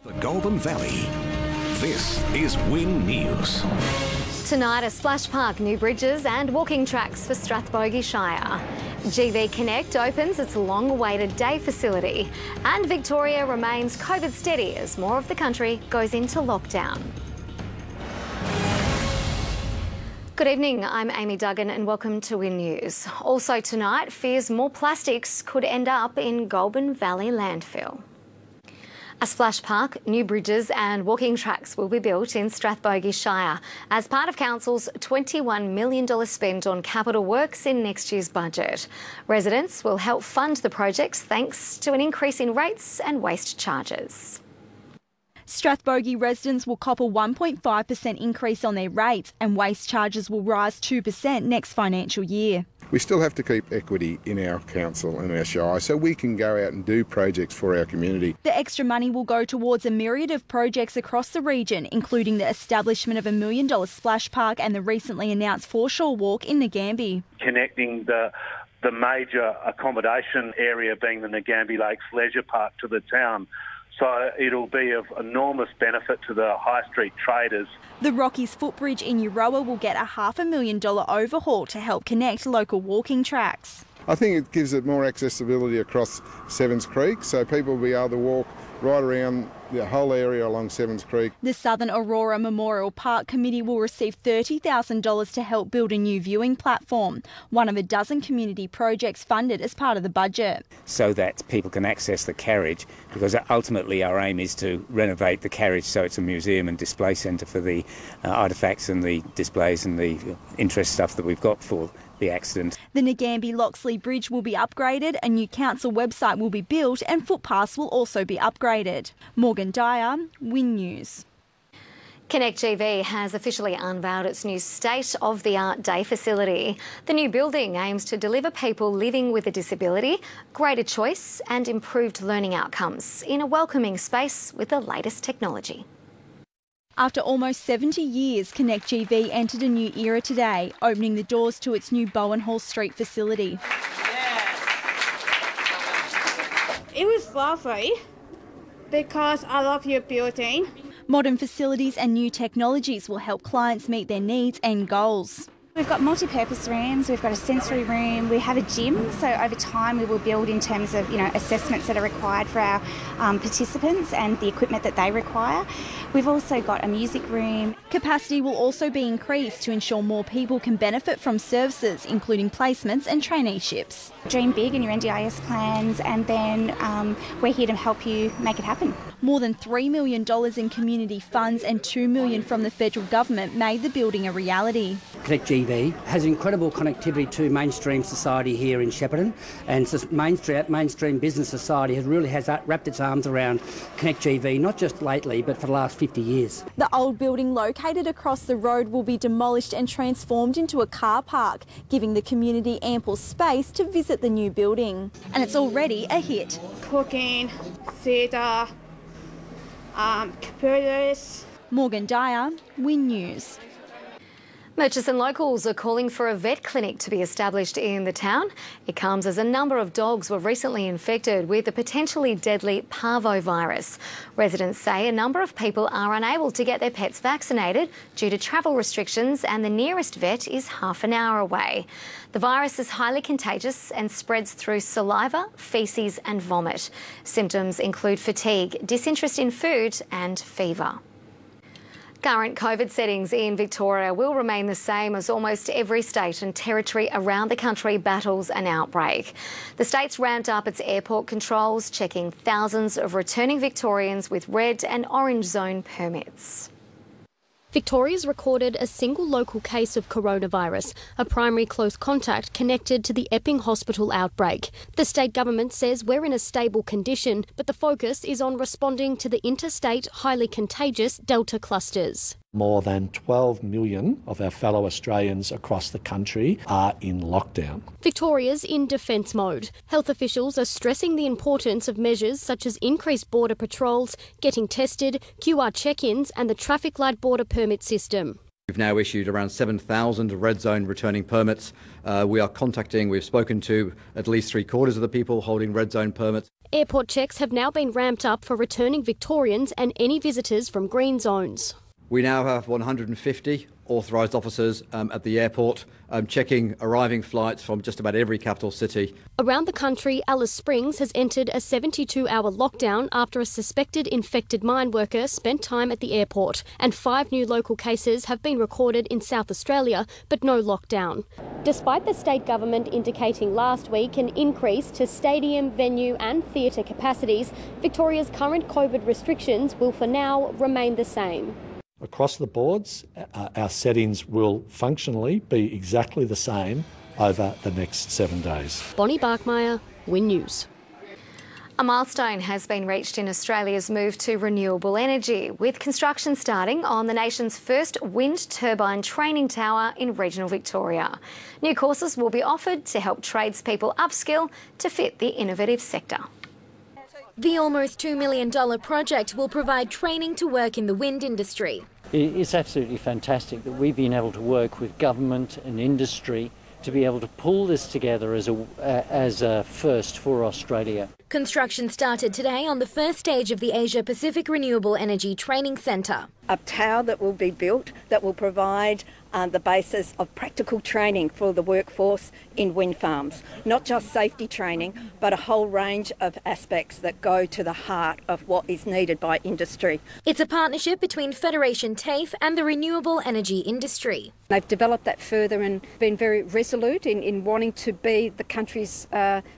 The Goulburn Valley. This is Win News. Tonight, a splash park, new bridges and walking tracks for Strathbogie Shire. GV Connect opens its long-awaited day facility. And Victoria remains COVID steady as more of the country goes into lockdown. Good evening, I'm Amy Duggan and welcome to Win News. Also tonight, fears more plastics could end up in Goulburn Valley landfill. A splash park, new bridges and walking tracks will be built in Strathbogie Shire as part of Council's $21 million spend on capital works in next year's budget. Residents will help fund the projects thanks to an increase in rates and waste charges. Strathbogie residents will cop a 1.5% increase on their rates and waste charges will rise 2% next financial year. We still have to keep equity in our council and our shire so we can go out and do projects for our community. The extra money will go towards a myriad of projects across the region, including the establishment of a $1 million splash park and the recently announced foreshore walk in Nagambie. Connecting the major accommodation area being the Nagambie Lakes Leisure Park to the town. So it'll be of enormous benefit to the high street traders. The Rockies footbridge in Euroa will get a $500,000 overhaul to help connect local walking tracks. I think it gives it more accessibility across Sevens Creek, so people will be able to walk right around the whole area along Sevens Creek. The Southern Aurora Memorial Park Committee will receive $30,000 to help build a new viewing platform, one of a dozen community projects funded as part of the budget. So that people can access the carriage, because ultimately our aim is to renovate the carriage so it's a museum and display centre for the artefacts and the displays and the interest stuff that we've got for the accident. The Nagambie-Loxley Bridge will be upgraded, a new council website will be built and footpaths will also be upgraded. Morgan Dyer, Win News. Connect GV has officially unveiled its new state-of-the-art day facility. The new building aims to deliver people living with a disability greater choice and improved learning outcomes in a welcoming space with the latest technology. After almost 70 years, Connect GV entered a new era today, opening the doors to its new Bowen Hall Street facility. It was lovely because I love your building. Modern facilities and new technologies will help clients meet their needs and goals. We've got multi-purpose rooms, we've got a sensory room, we have a gym, so over time we will build in terms of assessments that are required for our participants and the equipment that they require. We've also got a music room. Capacity will also be increased to ensure more people can benefit from services, including placements and traineeships. Dream big in your NDIS plans, and then we're here to help you make it happen. More than $3 million in community funds and $2 million from the federal government made the building a reality. Connect GV has incredible connectivity to mainstream society here in Shepparton, and mainstream business society has wrapped its arms around Connect GV, not just lately but for the last 50 years. The old building located across the road will be demolished and transformed into a car park, giving the community ample space to visit the new building. And it's already a hit. Cooking, theatre, computers. Morgan Dyer, Win News. Murchison locals are calling for a vet clinic to be established in the town. It comes as a number of dogs were recently infected with the potentially deadly parvovirus. Residents say a number of people are unable to get their pets vaccinated due to travel restrictions, and the nearest vet is half an hour away. The virus is highly contagious and spreads through saliva, faeces and vomit. Symptoms include fatigue, disinterest in food and fever. Current COVID settings in Victoria will remain the same as almost every state and territory around the country battles an outbreak. The state's ramped up its airport controls, checking thousands of returning Victorians with red and orange zone permits. Victoria's recorded a single local case of coronavirus, a primary close contact connected to the Epping Hospital outbreak. The state government says we're in a stable condition, but the focus is on responding to the interstate, highly contagious Delta clusters. More than 12 million of our fellow Australians across the country are in lockdown. Victoria's in defence mode. Health officials are stressing the importance of measures such as increased border patrols, getting tested, QR check-ins and the traffic light border permit system. We've now issued around 7,000 red zone returning permits. We've spoken to at least 3/4 of the people holding red zone permits. Airport checks have now been ramped up for returning Victorians and any visitors from green zones. We now have 150 authorised officers at the airport checking arriving flights from just about every capital city. Around the country, Alice Springs has entered a 72-hour lockdown after a suspected infected mine worker spent time at the airport, and 5 new local cases have been recorded in South Australia, but no lockdown. Despite the state government indicating last week an increase to stadium, venue and theatre capacities, Victoria's current COVID restrictions will for now remain the same. Across the boards, our settings will functionally be exactly the same over the next 7 days. Bonnie Barkmeyer, Win News. A milestone has been reached in Australia's move to renewable energy, with construction starting on the nation's first wind turbine training tower in regional Victoria. New courses will be offered to help tradespeople upskill to fit the innovative sector. The almost $2 million project will provide training to work in the wind industry. It's absolutely fantastic that we've been able to work with government and industry to be able to pull this together as a first for Australia. Construction started today on the first stage of the Asia Pacific Renewable Energy Training Centre. A tower that will be built that will provide the basis of practical training for the workforce in wind farms. Not just safety training, but a whole range of aspects that go to the heart of what is needed by industry. It's a partnership between Federation TAFE and the renewable energy industry. They've developed that further and been very resolute in wanting to be the country's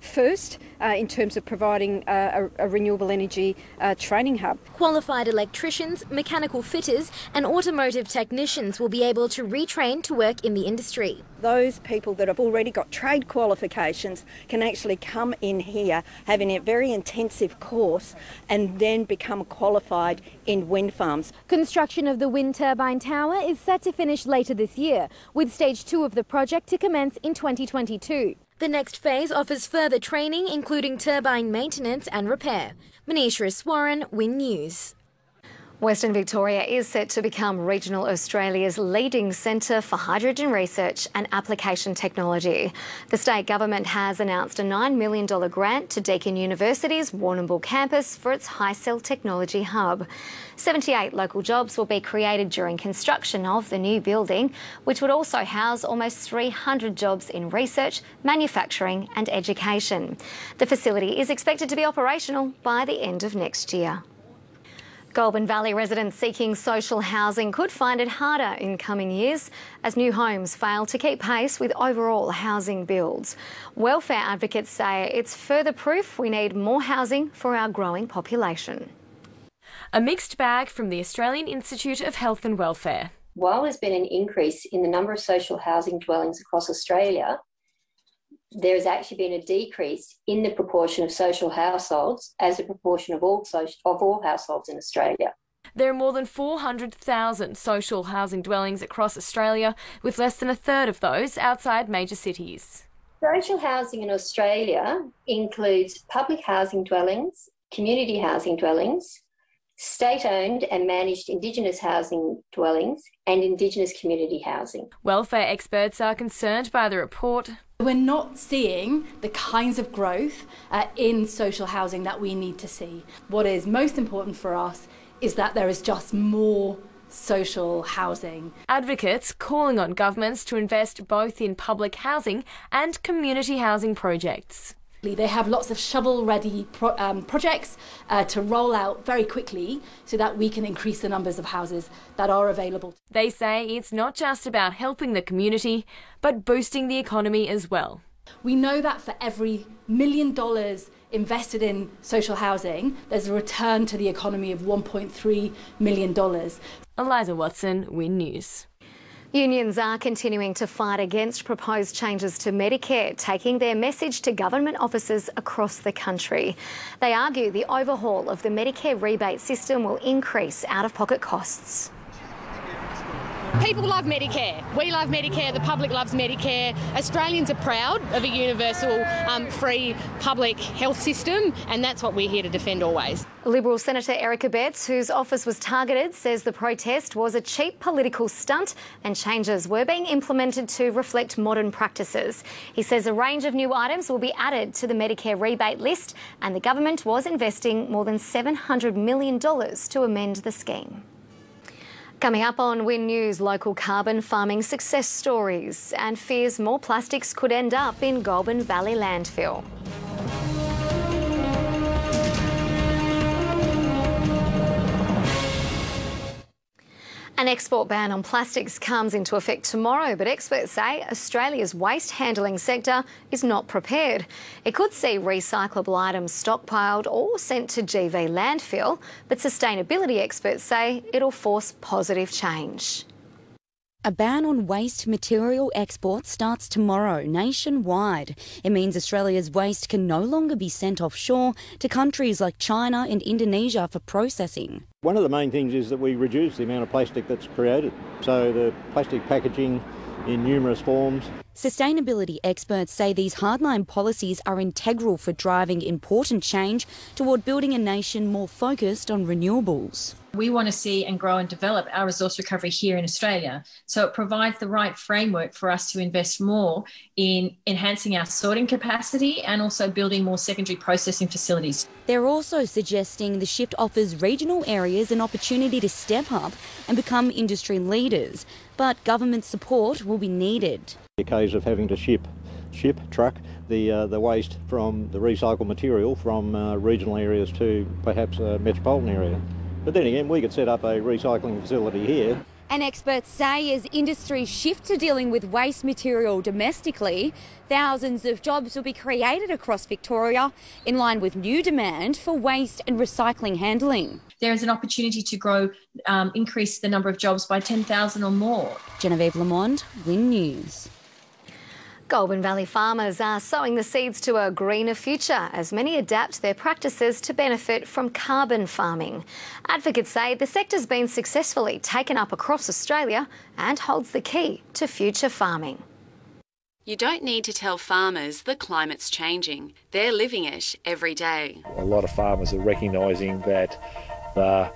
first in terms of providing a renewable energy training hub. Qualified electricians, mechanical fitters and automotive technicians will be able to retrain to work in the industry. Those people that have already got trade qualifications can actually come in here, having a very intensive course, and then become qualified in wind farms. Construction of the wind turbine tower is set to finish later this year, with stage 2 of the project to commence in 2022. The next phase offers further training, including turbine maintenance and repair. Manisha Swaran, Win News. Western Victoria is set to become regional Australia's leading centre for hydrogen research and application technology. The state government has announced a $9 million grant to Deakin University's Warrnambool campus for its HyCell technology hub. 78 local jobs will be created during construction of the new building, which would also house almost 300 jobs in research, manufacturing and education. The facility is expected to be operational by the end of next year. Goulburn Valley residents seeking social housing could find it harder in coming years as new homes fail to keep pace with overall housing builds. Welfare advocates say it's further proof we need more housing for our growing population. A mixed bag from the Australian Institute of Health and Welfare. While there's been an increase in the number of social housing dwellings across Australia, there has actually been a decrease in the proportion of social households as a proportion of all households in Australia. There are more than 400,000 social housing dwellings across Australia, with less than a third of those outside major cities. Social housing in Australia includes public housing dwellings, community housing dwellings, state-owned and managed Indigenous housing dwellings and Indigenous community housing. Welfare experts are concerned by the report. We're not seeing the kinds of growth in social housing that we need to see. What is most important for us is that there is just more social housing. Advocates calling on governments to invest both in public housing and community housing projects. They have lots of shovel-ready projects to roll out very quickly so that we can increase the numbers of houses that are available. They say it's not just about helping the community, but boosting the economy as well. We know that for every $1 million invested in social housing, there's a return to the economy of $1.3 million. Eliza Watson, Win News. Unions are continuing to fight against proposed changes to Medicare, taking their message to government offices across the country. They argue the overhaul of the Medicare rebate system will increase out-of-pocket costs. People love Medicare. We love Medicare. The public loves Medicare. Australians are proud of a universal, free public health system, and that's what we're here to defend always. Liberal Senator Erica Betts, whose office was targeted, says the protest was a cheap political stunt and changes were being implemented to reflect modern practices. He says a range of new items will be added to the Medicare rebate list, and the government was investing more than $700 million to amend the scheme. Coming up on Win News, local carbon farming success stories and fears more plastics could end up in Goulburn Valley landfill. An export ban on plastics comes into effect tomorrow, but experts say Australia's waste handling sector is not prepared. It could see recyclable items stockpiled or sent to GV landfill, but sustainability experts say it'll force positive change. A ban on waste material exports starts tomorrow nationwide. It means Australia's waste can no longer be sent offshore to countries like China and Indonesia for processing. One of the main things is that we reduce the amount of plastic that's created. So the plastic packaging in numerous forms. Sustainability experts say these hardline policies are integral for driving important change toward building a nation more focused on renewables. We want to see and grow and develop our resource recovery here in Australia. So it provides the right framework for us to invest more in enhancing our sorting capacity and also building more secondary processing facilities. They're also suggesting the shift offers regional areas an opportunity to step up and become industry leaders, but government support will be needed. The case of having to truck the waste from the recycled material from regional areas to perhaps a metropolitan area. But then again, we could set up a recycling facility here. And experts say as industries shift to dealing with waste material domestically, thousands of jobs will be created across Victoria in line with new demand for waste and recycling handling. There is an opportunity to increase the number of jobs by 10,000 or more. Genevieve Lamond, Win News. Goulburn Valley farmers are sowing the seeds to a greener future as many adapt their practices to benefit from carbon farming. Advocates say the sector's been successfully taken up across Australia and holds the key to future farming. You don't need to tell farmers the climate's changing. They're living it every day. A lot of farmers are recognising that the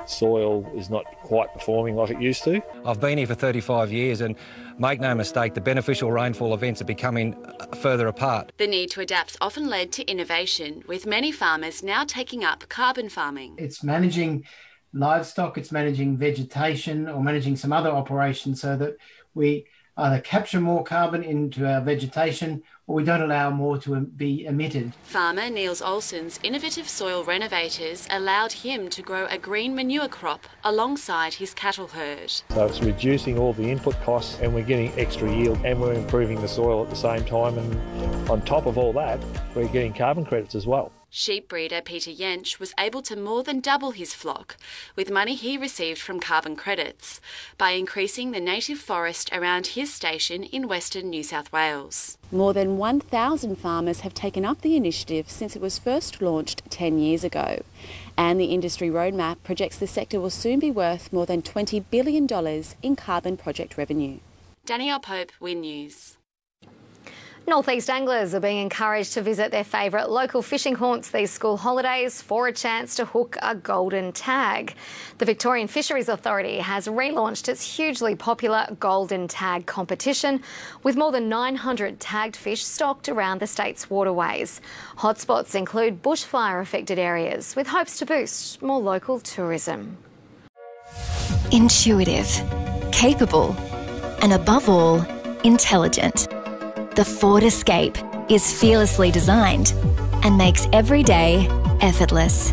soil is not quite performing like it used to. I've been here for 35 years and make no mistake, the beneficial rainfall events are becoming further apart. The need to adapt's often led to innovation, with many farmers now taking up carbon farming. It's managing livestock, it's managing vegetation or managing some other operations so that we either capture more carbon into our vegetation or we don't allow more to be emitted. Farmer Niels Olsen's innovative soil renovators allowed him to grow a green manure crop alongside his cattle herd. So it's reducing all the input costs and we're getting extra yield and we're improving the soil at the same time, and on top of all that we're getting carbon credits as well. Sheep breeder Peter Jensch was able to more than double his flock with money he received from carbon credits by increasing the native forest around his station in Western New South Wales. More than 1,000 farmers have taken up the initiative since it was first launched 10 years ago. And the industry roadmap projects the sector will soon be worth more than $20 billion in carbon project revenue. Danielle Pope, Win News. North East anglers are being encouraged to visit their favourite local fishing haunts these school holidays for a chance to hook a golden tag. The Victorian Fisheries Authority has relaunched its hugely popular golden tag competition with more than 900 tagged fish stocked around the state's waterways. Hotspots include bushfire affected areas with hopes to boost more local tourism. Intuitive, capable, and above all, intelligent. The Ford Escape is fearlessly designed and makes every day effortless.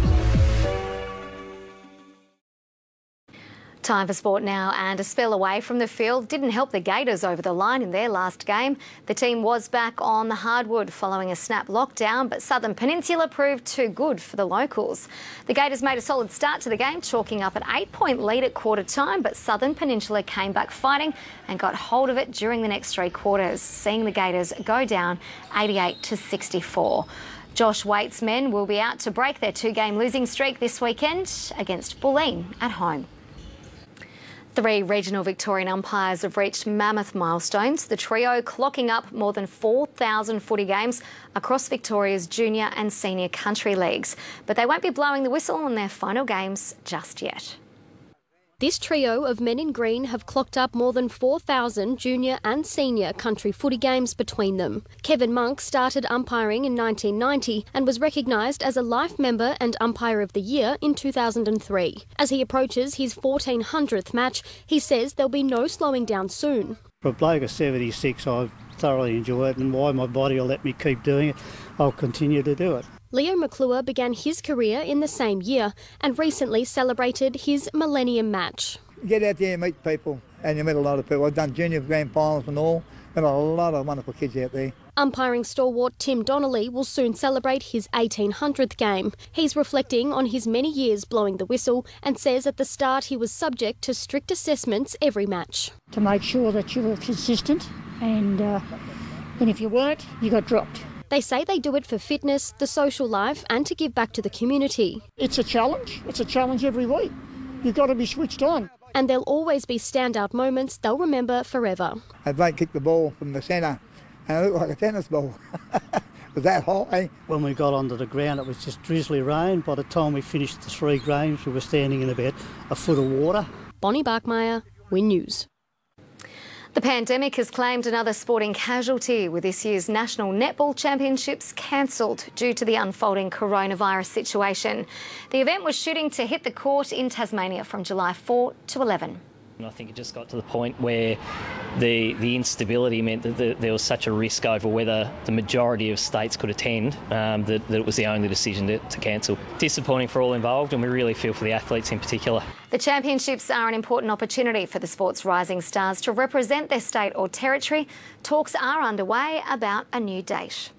Time for sport now, and a spell away from the field didn't help the Gators over the line in their last game. The team was back on the hardwood following a snap lockdown, but Southern Peninsula proved too good for the locals. The Gators made a solid start to the game, chalking up an 8-point lead at quarter time, but Southern Peninsula came back fighting and got hold of it during the next 3 quarters, seeing the Gators go down 88-64. Josh Waite's men will be out to break their 2-game losing streak this weekend against Bulleen at home. 3 regional Victorian umpires have reached mammoth milestones, the trio clocking up more than 4,000 footy games across Victoria's junior and senior country leagues. But they won't be blowing the whistle on their final games just yet. This trio of men in green have clocked up more than 4,000 junior and senior country footy games between them. Kevin Monk started umpiring in 1990 and was recognised as a life member and umpire of the year in 2003. As he approaches his 1400th match, he says there'll be no slowing down soon. For a bloke of 76, I thoroughly enjoy it, and why my body will let me keep doing it, I'll continue to do it. Leo McClure began his career in the same year and recently celebrated his Millennium match. Get out there and meet people, and you meet a lot of people. I've done junior grand finals and all, and a lot of wonderful kids out there. Umpiring stalwart Tim Donnelly will soon celebrate his 1800th game. He's reflecting on his many years blowing the whistle and says at the start he was subject to strict assessments every match. To make sure that you were consistent, and if you weren't, you got dropped. They say they do it for fitness, the social life and to give back to the community. It's a challenge. It's a challenge every week. You've got to be switched on. And there'll always be standout moments they'll remember forever. A bloke kicked the ball from the centre and it looked like a tennis ball. It was that high. When we got onto the ground, it was just drizzly rain. By the time we finished the 3 games, we were standing in about a foot of water. Bonnie Barkmeyer, Win News. The pandemic has claimed another sporting casualty, with this year's National Netball Championships cancelled due to the unfolding coronavirus situation. The event was shooting to hit the court in Tasmania from July 4 to 11. I think it just got to the point where the instability meant that there was such a risk over whether the majority of states could attend that it was the only decision to cancel. Disappointing for all involved, and we really feel for the athletes in particular. The championships are an important opportunity for the sport's rising stars to represent their state or territory. Talks are underway about a new date.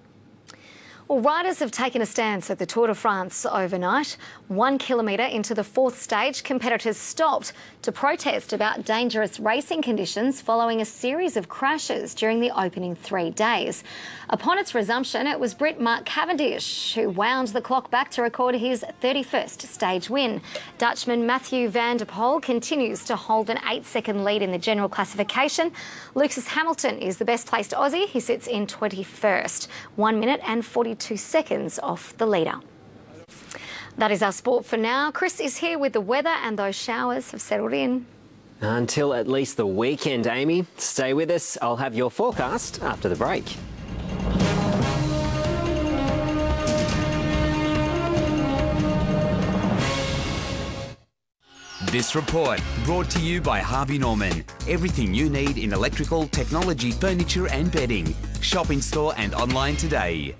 Well, riders have taken a stance at the Tour de France overnight. 1 kilometre into the 4th stage, competitors stopped to protest about dangerous racing conditions following a series of crashes during the opening 3 days. Upon its resumption, it was Brit Mark Cavendish who wound the clock back to record his 31st stage win. Dutchman Mathieu van der Poel continues to hold an 8-second lead in the general classification. Lewis Hamilton is the best placed Aussie. He sits in 21st, 1 minute and 42 seconds off the leader. That is our sport for now. Chris is here with the weather, and those showers have settled in. Until at least the weekend, Amy. Stay with us. I'll have your forecast after the break. This report brought to you by Harvey Norman. Everything you need in electrical, technology, furniture and bedding. Shop in store and online today.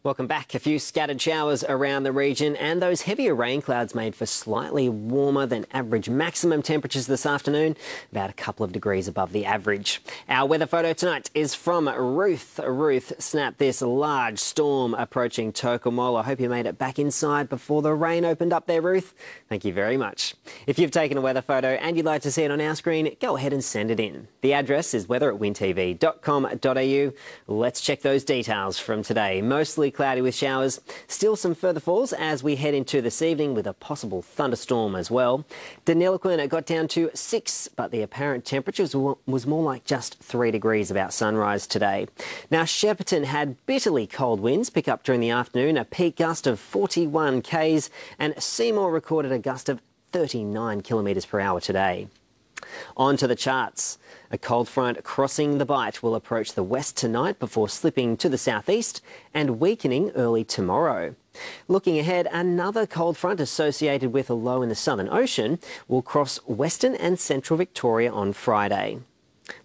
Welcome back. A few scattered showers around the region, and those heavier rain clouds made for slightly warmer than average maximum temperatures this afternoon, about a couple of degrees above the average. Our weather photo tonight is from Ruth. Ruth snapped this large storm approaching Tocumwal. I hope you made it back inside before the rain opened up there, Ruth. Thank you very much. If you've taken a weather photo and you'd like to see it on our screen, go ahead and send it in. The address is weather@wintv.com.au. Let's check those details from today. Mostly cloudy with showers. Still some further falls as we head into this evening with a possible thunderstorm as well. Deniliquin, it got down to 6, but the apparent temperature was more like just 3 degrees about sunrise today. Now, Shepparton had bitterly cold winds pick up during the afternoon, a peak gust of 41 k's, and Seymour recorded a gust of 39 kilometres per hour today. On to the charts. A cold front crossing the Bight will approach the west tonight before slipping to the southeast and weakening early tomorrow. Looking ahead, another cold front associated with a low in the Southern Ocean will cross western and central Victoria on Friday.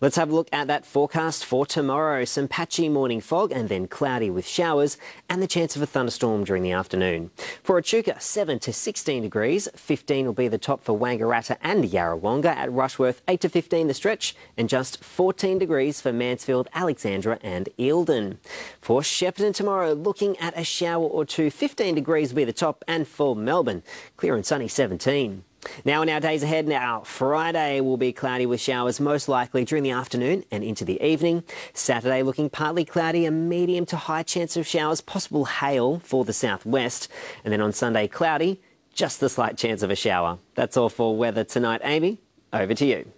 Let's have a look at that forecast for tomorrow. Some patchy morning fog and then cloudy with showers and the chance of a thunderstorm during the afternoon. For Echuca, 7 to 16 degrees. 15 will be the top for Wangaratta and Yarrawonga. At Rushworth, 8 to 15 the stretch, and just 14 degrees for Mansfield, Alexandra and Eildon. For Shepparton tomorrow, looking at a shower or two. 15 degrees will be the top, and for Melbourne, clear and sunny, 17. Now in our days ahead, Friday will be cloudy with showers, most likely during the afternoon and into the evening. Saturday looking partly cloudy, a medium to high chance of showers, possible hail for the southwest. And then on Sunday, cloudy just a slight chance of a shower. That's all for weather tonight. Amy, over to you.